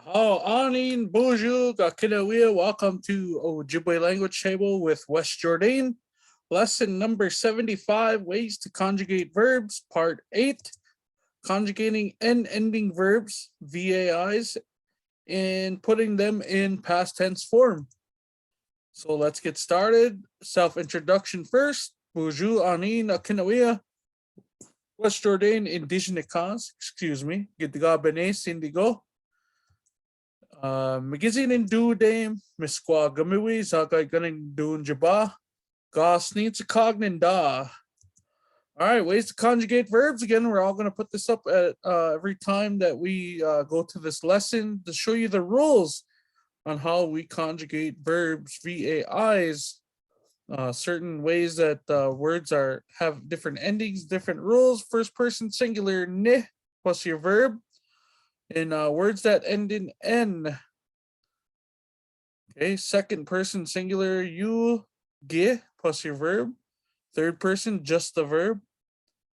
Oh, Anin, bonjour, Gakinawea. Welcome to Ojibwe Language Table with Wes Jourdain. Lesson number 75, Ways to Conjugate Verbs, Part 8, Conjugating N-ending verbs, VAIs, and putting them in past tense form. So let's get started. Self-introduction first. Bonjour, Anin, Gakinawea. Wes Jourdain, Indigenous, excuse me. Gidga Bene, Sindigo. Magazine do dame, Misqua Gamiwi, Zagai Gunning Dun Jaba, Goss needs a cognin da. All right, ways to conjugate verbs. Again, we're all going to put this up at every time that we go to this lesson to show you the rules on how we conjugate verbs, VAIs, certain ways that words have different endings, different rules. First person singular, ne, plus your verb. In words that end in N. Okay, second person singular, you, ge, plus your verb. Third person, just the verb,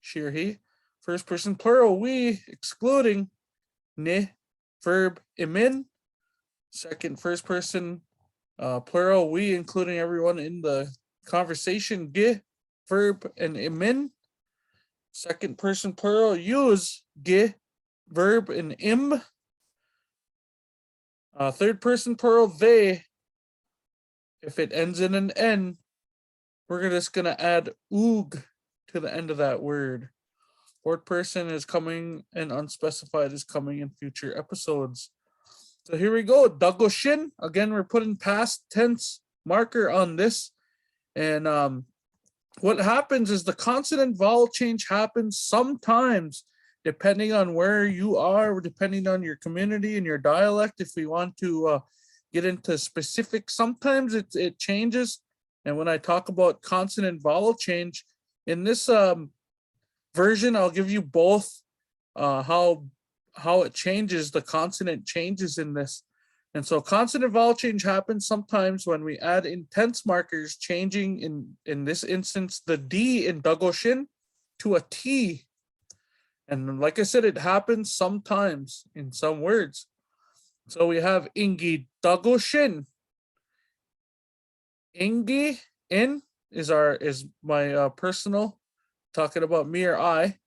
she or he. First person plural, we, excluding ne, verb, imin. Second first person plural, we, including everyone in the conversation, ge, verb, and imin. Second person plural, use, ge, verb, and im. Third person plural, they. If it ends in an N, we're just going to add oog to the end of that word. Fourth person is coming, and unspecified is coming in future episodes. So here we go. Dagoshin. Again, we're putting past tense marker on this. And what happens is the consonant vowel change happens sometimes depending on where you are, depending on your community and your dialect. If we want to get into specifics, sometimes it changes. And when I talk about consonant vowel change, in this version, I'll give you both how it changes, the consonant changes in this. And so consonant vowel change happens sometimes when we add intense markers, changing in this instance the D in Dagoshin to a T. And like I said, it happens sometimes in some words. So we have Ingi Dagoshin. Ingi, in, is my personal, talking about me or I.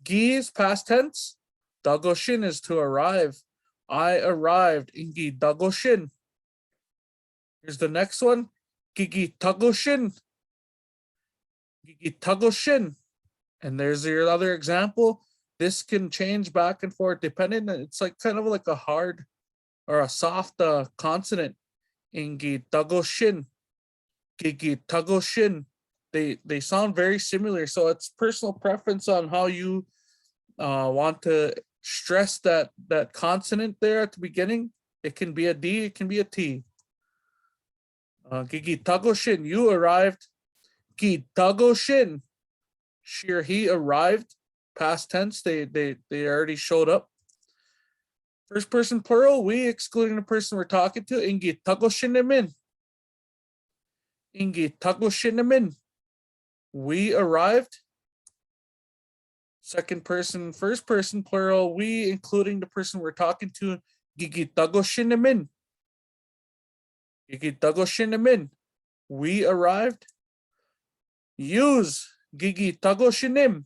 Gi is past tense. Dagoshin is to arrive. I arrived. Ingi Dagoshin. Here's the next one. Gigi Tagoshin. Gigi Tagoshin. And there's your other example. This can change back and forth depending. It's like kind of like a hard or a soft consonant. Ingi Tagoshin. Gigi Tagoshin. They sound very similar. So it's personal preference on how you want to stress that consonant there at the beginning. It can be a D, it can be a T. Gigi Tagoshin, you arrived. Gi Tagoshin, she or he arrived. Past tense, they already showed up. First person plural, we, excluding the person we're talking to. Ingi Tagoshinemin. Ingi Tagoshinemin. We arrived. Second person, first person plural, we, including the person we're talking to. Gigi Tagoshinemin. Gigi Tagoshinemin. We arrived. Use Gigi Tagoshinim.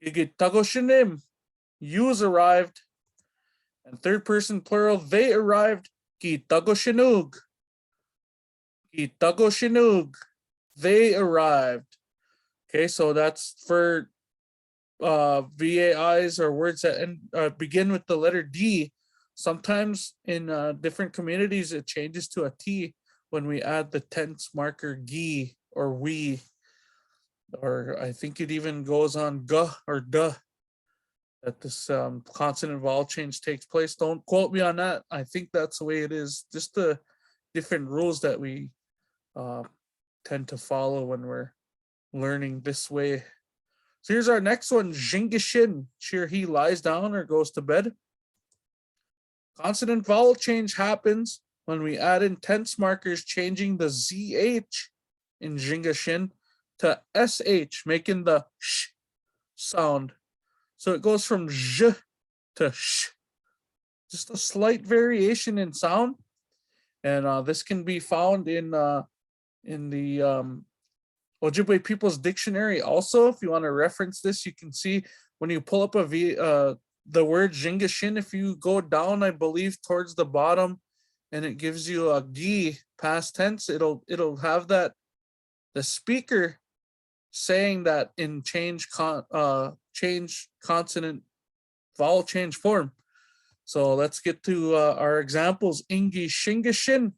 Gigi Tagoshinim. Use arrived. And third person plural, they arrived. Gi Tagoshinug. Gi Tagoshinug. They arrived. Okay, so that's for VAIs or words that begin with the letter D. Sometimes in different communities, it changes to a T when we add the tense marker gi or we. Or I think it even goes on g or duh, that this consonant vowel change takes place. Don't quote me on that. I think that's the way it is. Just the different rules that we tend to follow when we're learning this way. So here's our next one. Jingishin. She or he lies down or goes to bed. Consonant vowel change happens when we add in tense markers, changing the ZH in Jingishin to SH, making the sh sound. So it goes from j to sh. just a slight variation in sound, and this can be found in the Ojibwe People's Dictionary. Also, if you want to reference this, you can see when you pull up the word jingashin. If you go down, I believe towards the bottom, and it gives you a gi past tense, it'll have that the speaker saying that in change consonant vowel change form. So let's get to our examples. Ingi shingashin.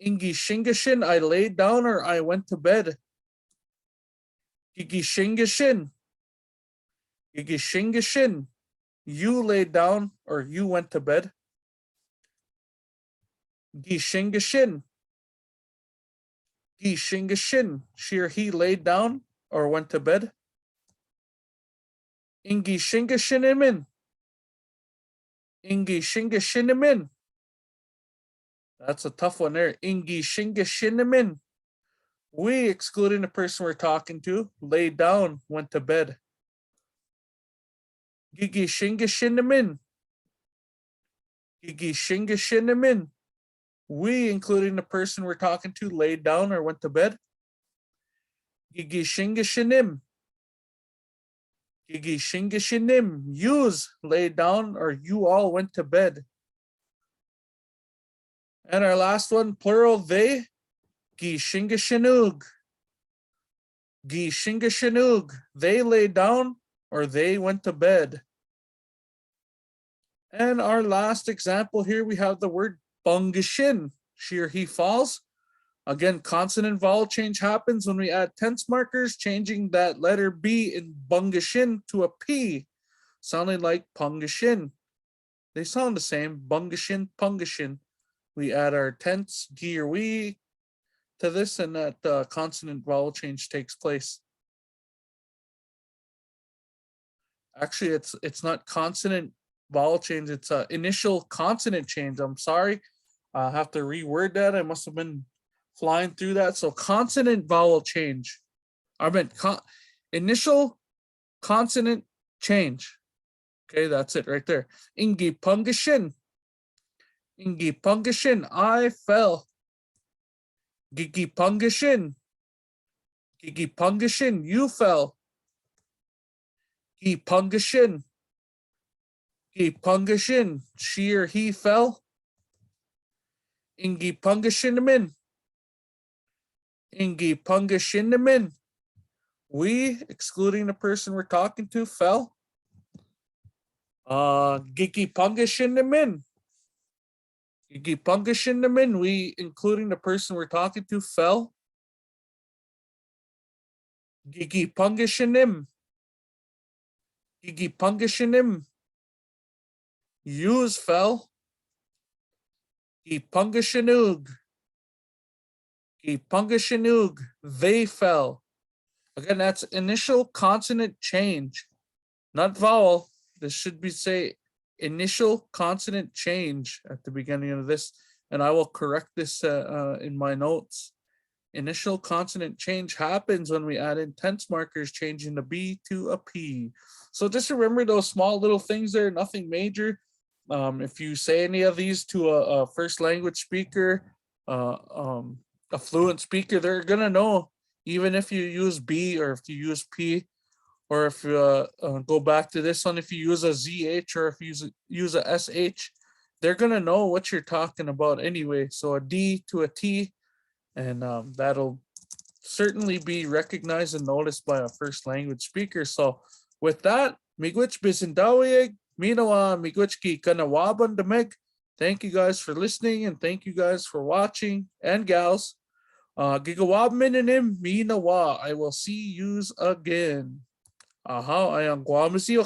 Ingi shingashin, I laid down or I went to bed. Gigi shingashin. Gigi shingashin, you laid down or you went to bed. Gi shingashin. Gi shingashin, she or he laid down or went to bed. Ingi shingashinimin. Ingi shingashinimin. That's a tough one there. Ingi shingashinimin. We, excluding the person we're talking to, laid down, went to bed. Gigi shingashinimin. Gigi shingashinimin. We, including the person we're talking to, laid down or went to bed. Gigi shingashinim. Gigi shingashinim. Yous laid down or you all went to bed. And our last one, plural, they. Gi shingashinug. Gi shingashinug. They laid down or they went to bed. And our last example here, we have the word bungashin. She or he falls. Again, consonant vowel change happens when we add tense markers, changing that letter B in bungashin to a P, sounding like pungashin. They sound the same, bungashin, pungashin. We add our tense, gi or we, to this, and that consonant vowel change takes place. Actually, it's not consonant vowel change, it's initial consonant change. I'm sorry. I'll have to reword that. I must have been flying through that. So consonant vowel change. I meant initial consonant change. Okay, that's it right there. Ingi pungashin. Ingi pungashin. I fell. Gigi pungashin. Gigi pungashin. You fell. Gi pungashin. Gi pungashin. She or he fell. Ingi pungashinamin. Ingi pungashinamin. We, excluding the person we're talking to, fell. Gigi pungashinamin. Gigi pungashinamin. We, including the person we're talking to, fell. Gigi pungashinim. Gigi pungashinim. Yous fell. Pungashinug. Pungashinug. They fell. Again, that's initial consonant change, not vowel. This should be say initial consonant change at the beginning of this, and I will correct this in my notes. Initial consonant change happens when we add in tense markers, changing the B to a P. So just remember those small little things there, nothing major. If you say any of these to a first language speaker, a fluent speaker, they're gonna know, even if you use B or if you use P, or if you go back to this one, if you use a ZH or if you use a SH, they're gonna know what you're talking about anyway. So a D to a T, and that'll certainly be recognized and noticed by a first language speaker. So with that, miigwech bisindawiyeg. Minawa miigwechki kanawaban dameg. Thank you guys for listening, and thank you guys for watching, and gals. Gigawab minanim minawa. I will see yous again. Aha, ayang guamasiok.